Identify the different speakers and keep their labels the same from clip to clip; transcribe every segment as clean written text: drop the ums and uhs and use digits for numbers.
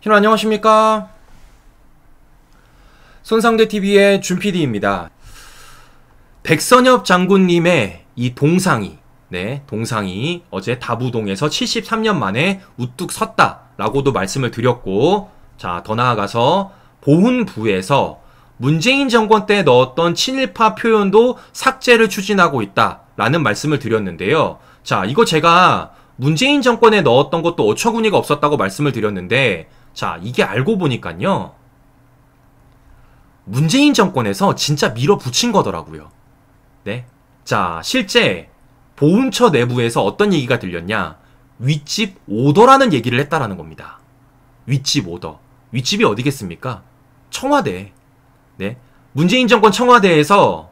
Speaker 1: 여러분 안녕하십니까? 손상대TV의 준PD입니다. 백선엽 장군님의 이 동상이, 동상이 어제 다부동에서 73년 만에 우뚝 섰다라고도 말씀을 드렸고, 자, 더 나아가서 보훈부에서 문재인 정권 때 넣었던 친일파 표현도 삭제를 추진하고 있다라는 말씀을 드렸는데요. 자, 이거 제가 문재인 정권에 넣었던 것도 어처구니가 없었다고 말씀을 드렸는데, 자, 이게 알고 보니까요, 문재인 정권에서 진짜 밀어붙인 거더라고요. 네. 자, 실제 보훈처 내부에서 어떤 얘기가 들렸냐? 윗집 오더라는 얘기를 했다라는 겁니다. 윗집 오더. 윗집이 어디겠습니까? 청와대. 네. 문재인 정권 청와대에서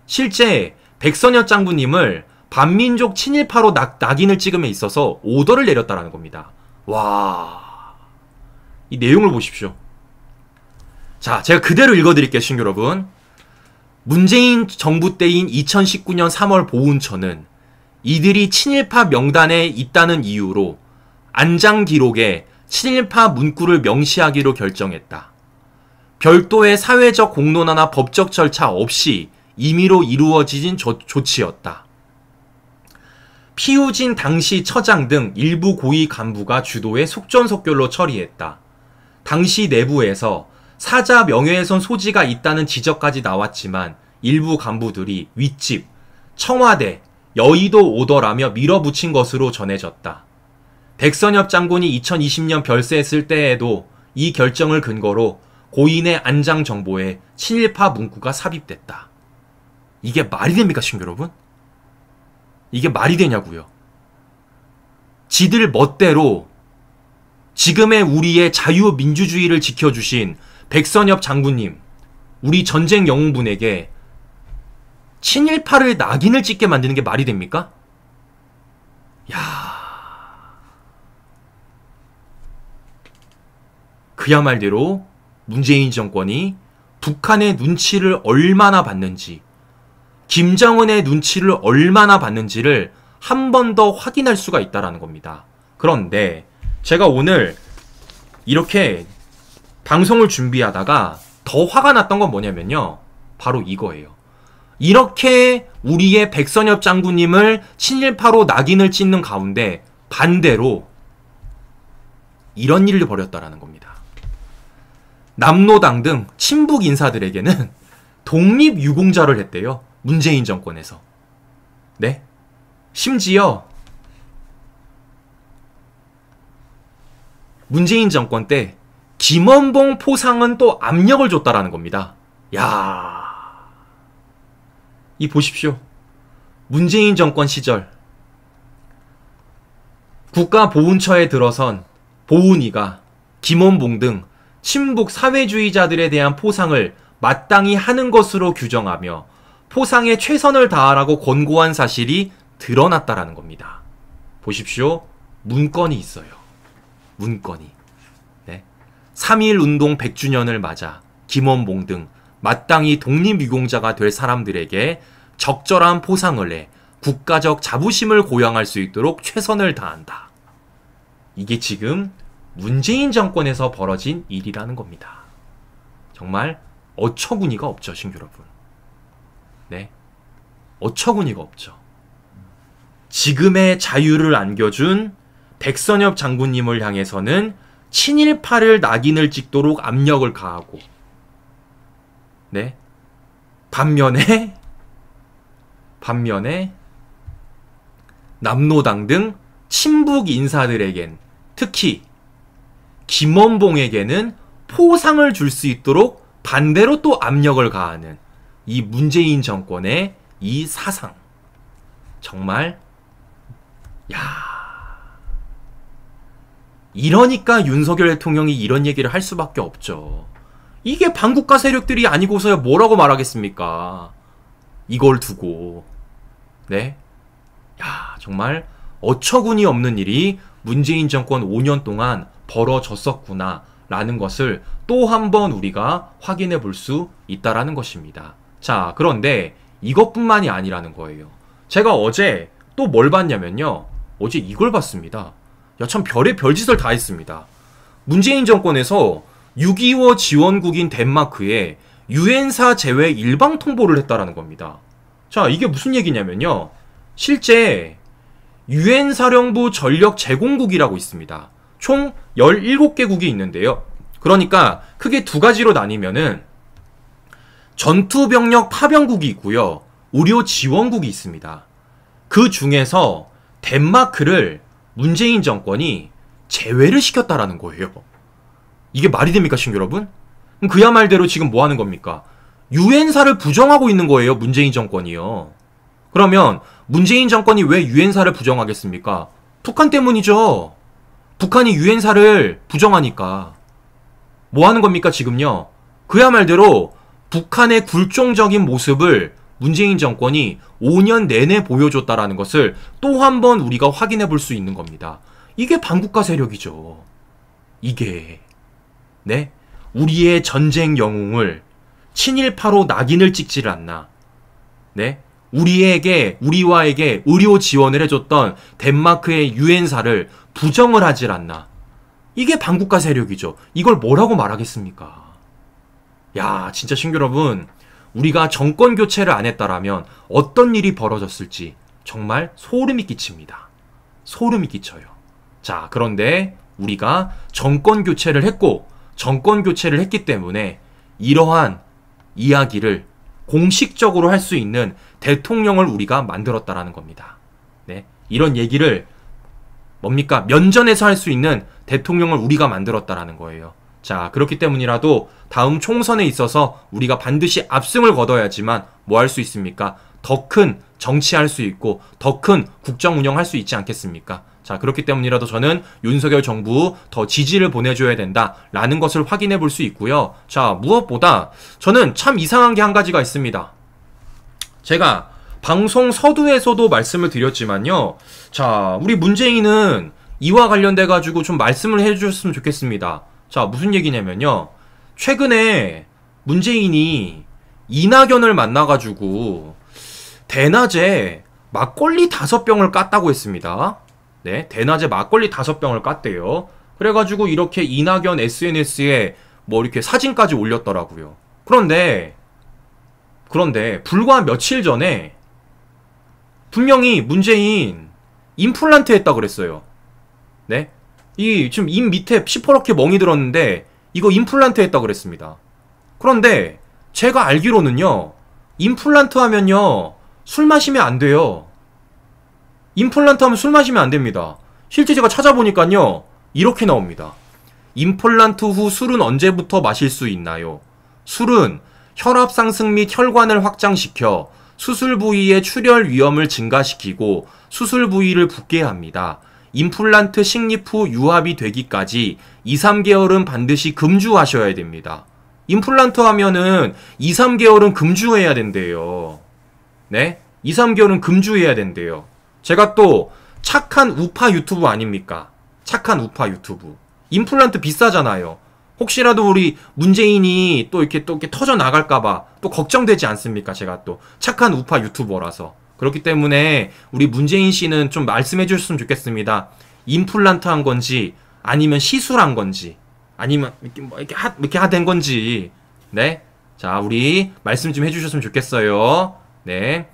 Speaker 1: 실제 백선엽 장군님을 반민족 친일파로 낙인을 찍음에 있어서 오더를 내렸다라는 겁니다. 와, 이 내용을 보십시오. 자, 제가 그대로 읽어드릴게요, 시청자 여러분. 문재인 정부 때인 2019년 3월 보훈처는 이들이 친일파 명단에 있다는 이유로 안장 기록에 친일파 문구를 명시하기로 결정했다. 별도의 사회적 공론화나 법적 절차 없이 임의로 이루어진 조치였다. 피우진 당시 처장 등 일부 고위 간부가 주도해 속전속결로 처리했다. 당시 내부에서 사자 명예훼손 소지가 있다는 지적까지 나왔지만 일부 간부들이 윗집, 청와대, 여의도 오더라며 밀어붙인 것으로 전해졌다. 백선엽 장군이 2020년 별세했을 때에도 이 결정을 근거로 고인의 안장 정보에 친일파 문구가 삽입됐다. 이게 말이 됩니까, 시청자 여러분? 이게 말이 되냐고요. 지들 멋대로 지금의 우리의 자유민주주의를 지켜주신 백선엽 장군님, 우리 전쟁 영웅분에게 친일파를 낙인을 찍게 만드는 게 말이 됩니까? 야, 그야말로 문재인 정권이 북한의 눈치를 얼마나 봤는지, 김정은의 눈치를 얼마나 봤는지를 한 번 더 확인할 수가 있다는 겁니다. 그런데 제가 오늘 이렇게 방송을 준비하다가 더 화가 났던 건 뭐냐면요, 바로 이거예요. 이렇게 우리의 백선엽 장군님을 친일파로 낙인을 찍는 가운데 반대로 이런 일을 벌였다라는 겁니다. 남로당 등 친북 인사들에게는 독립유공자를 했대요, 문재인 정권에서. 네? 심지어 문재인 정권 때 김원봉 포상은 또 압력을 줬다라는 겁니다. 야, 이 보십시오. 문재인 정권 시절 국가보훈처에 들어선 보훈이가 김원봉 등 친북 사회주의자들에 대한 포상을 마땅히 하는 것으로 규정하며 포상에 최선을 다하라고 권고한 사실이 드러났다라는 겁니다. 보십시오. 문건이 있어요. 문건이. 네. 3.1 운동 100주년을 맞아 김원봉 등 마땅히 독립유공자가 될 사람들에게 적절한 포상을 해 국가적 자부심을 고양할 수 있도록 최선을 다한다. 이게 지금 문재인 정권에서 벌어진 일이라는 겁니다. 정말 어처구니가 없죠, 신규 여러분. 네, 어처구니가 없죠. 지금의 자유를 안겨준 백선엽 장군님을 향해서는 친일파를 낙인을 찍도록 압력을 가하고, 네, 반면에 남로당 등 친북 인사들에겐, 특히 김원봉에게는 포상을 줄 수 있도록 반대로 또 압력을 가하는 이 문재인 정권의 이 사상, 정말 야, 이러니까 윤석열 대통령이 이런 얘기를 할 수밖에 없죠. 이게 반국가 세력들이 아니고서야 뭐라고 말하겠습니까? 이걸 두고. 네? 야, 정말 어처구니 없는 일이 문재인 정권 5년 동안 벌어졌었구나 라는 것을 또 한 번 우리가 확인해 볼 수 있다라는 것입니다. 자, 그런데 이것뿐만이 아니라는 거예요. 제가 어제 또 뭘 봤냐면요, 어제 이걸 봤습니다. 야, 참 별의 별짓을 다 했습니다. 문재인 정권에서 6.25 지원국인 덴마크에 유엔사 제외 일방 통보를 했다라는 겁니다. 자, 이게 무슨 얘기냐면요. 실제 유엔 사령부 전력 제공국이라고 있습니다. 총 17개국이 있는데요. 그러니까 크게 두 가지로 나뉘면은 전투병력 파병국이 있고요. 의료 지원국이 있습니다. 그 중에서 덴마크를 문재인 정권이 제외를 시켰다라는 거예요. 이게 말이 됩니까, 친구 여러분? 그럼 그야말대로 지금 뭐 하는 겁니까? 유엔사를 부정하고 있는 거예요, 문재인 정권이요. 그러면 문재인 정권이 왜 유엔사를 부정하겠습니까? 북한 때문이죠. 북한이 유엔사를 부정하니까. 뭐 하는 겁니까, 지금요? 그야말대로 북한의 굴종적인 모습을 문재인 정권이 5년 내내 보여줬다라는 것을 또 한 번 우리가 확인해 볼 수 있는 겁니다. 이게 반국가 세력이죠. 이게. 네? 우리의 전쟁 영웅을 친일파로 낙인을 찍지를 않나. 네? 우리와에게 의료 지원을 해줬던 덴마크의 유엔사를 부정을 하질 않나. 이게 반국가 세력이죠. 이걸 뭐라고 말하겠습니까? 야, 진짜 친구 여러분, 우리가 정권 교체를 안 했다라면 어떤 일이 벌어졌을지 정말 소름이 끼칩니다. 소름이 끼쳐요. 자, 그런데 우리가 정권 교체를 했고, 정권 교체를 했기 때문에 이러한 이야기를 공식적으로 할 수 있는 대통령을 우리가 만들었다라는 겁니다. 네, 이런 얘기를 뭡니까? 면전에서 할 수 있는 대통령을 우리가 만들었다라는 거예요. 자, 그렇기 때문이라도 다음 총선에 있어서 우리가 반드시 압승을 거둬야지만 뭐 할 수 있습니까? 더 큰 정치할 수 있고 더 큰 국정 운영할 수 있지 않겠습니까? 자, 그렇기 때문이라도 저는 윤석열 정부 더 지지를 보내줘야 된다라는 것을 확인해 볼 수 있고요. 자, 무엇보다 저는 참 이상한 게 한 가지가 있습니다. 제가 방송 서두에서도 말씀을 드렸지만요. 자, 우리 문재인은 이와 관련돼 가지고 좀 말씀을 해주셨으면 좋겠습니다. 자, 무슨 얘기냐면요. 최근에 문재인이 이낙연을 만나가지고 대낮에 막걸리 5병을 깠다고 했습니다. 네, 대낮에 막걸리 5병을 깠대요. 그래가지고 이렇게 이낙연 SNS에 뭐 이렇게 사진까지 올렸더라고요. 그런데 불과 며칠 전에 분명히 문재인 임플란트 했다 그랬어요. 네? 지금 입 밑에 시퍼렇게 멍이 들었는데 이거 임플란트 했다 그랬습니다. 그런데 제가 알기로는요. 임플란트 하면요. 술 마시면 안 돼요. 임플란트 하면 술 마시면 안 됩니다. 실제 제가 찾아보니까요. 이렇게 나옵니다. 임플란트 후 술은 언제부터 마실 수 있나요? 술은 혈압 상승 및 혈관을 확장시켜 수술 부위의 출혈 위험을 증가시키고 수술 부위를 붓게 합니다. 임플란트 식립 후 유압이 되기까지 2, 3개월은 반드시 금주하셔야 됩니다. 임플란트 하면은 2, 3개월은 금주해야 된대요. 네? 2, 3개월은 금주해야 된대요. 제가 또 착한 우파 유튜브 아닙니까? 착한 우파 유튜브. 임플란트 비싸잖아요. 혹시라도 우리 문재인이 또 이렇게 터져 나갈까봐 또 걱정되지 않습니까? 제가 또 착한 우파 유튜버라서. 그렇기 때문에 우리 문재인 씨는 좀 말씀해 주셨으면 좋겠습니다. 임플란트 한 건지, 아니면 시술한 건지, 아니면 이렇게 된 건지. 네. 자, 우리 말씀 좀 해주셨으면 좋겠어요. 네.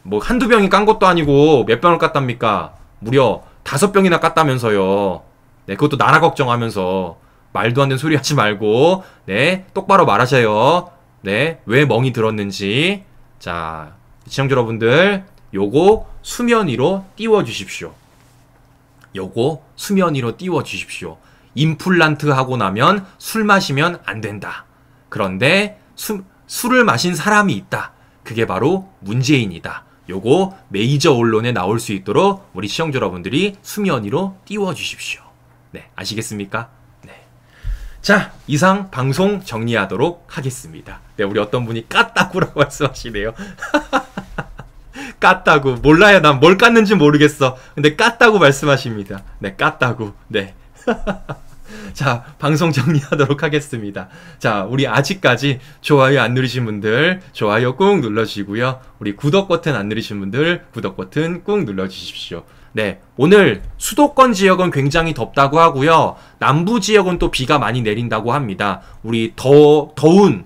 Speaker 1: 뭐 한두 병이 깐 것도 아니고 몇 병을 깠답니까? 무려 5병이나 깠다면서요. 네. 그것도 나라 걱정하면서 말도 안 되는 소리 하지 말고, 네. 똑바로 말하세요. 네. 왜 멍이 들었는지. 자, 시청자 여러분들, 요거 수면 위로 띄워주십시오. 요거 수면 위로 띄워주십시오. 임플란트 하고 나면 술 마시면 안 된다. 그런데 술을 마신 사람이 있다. 그게 바로 문재인이다. 요거 메이저 언론에 나올 수 있도록 우리 시청자 여러분들이 수면 위로 띄워주십시오. 네, 아시겠습니까? 네. 자, 이상 방송 정리하도록 하겠습니다. 네, 우리 어떤 분이 깠다구라고 말씀하시네요. 깠다구. 몰라요. 난 뭘 깠는지 모르겠어. 근데 깠다구 말씀하십니다. 네, 깠다구. 네. 자, 방송 정리하도록 하겠습니다. 자, 우리 아직까지 좋아요 안 누르신 분들 좋아요 꾹 눌러주시고요. 우리 구독 버튼 안 누르신 분들 구독 버튼 꾹 눌러주십시오. 네, 오늘 수도권 지역은 굉장히 덥다고 하고요. 남부 지역은 또 비가 많이 내린다고 합니다. 우리 더운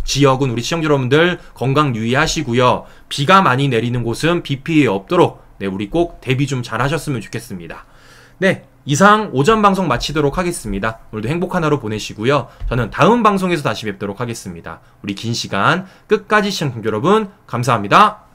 Speaker 1: 지역은 우리 시청자 여러분들 건강 유의하시고요. 비가 많이 내리는 곳은 비 피해 없도록 네, 우리 꼭 대비 좀 잘 하셨으면 좋겠습니다. 네, 이상 오전 방송 마치도록 하겠습니다. 오늘도 행복한 하루 보내시고요. 저는 다음 방송에서 다시 뵙도록 하겠습니다. 우리 긴 시간 끝까지 시청자 여러분 감사합니다.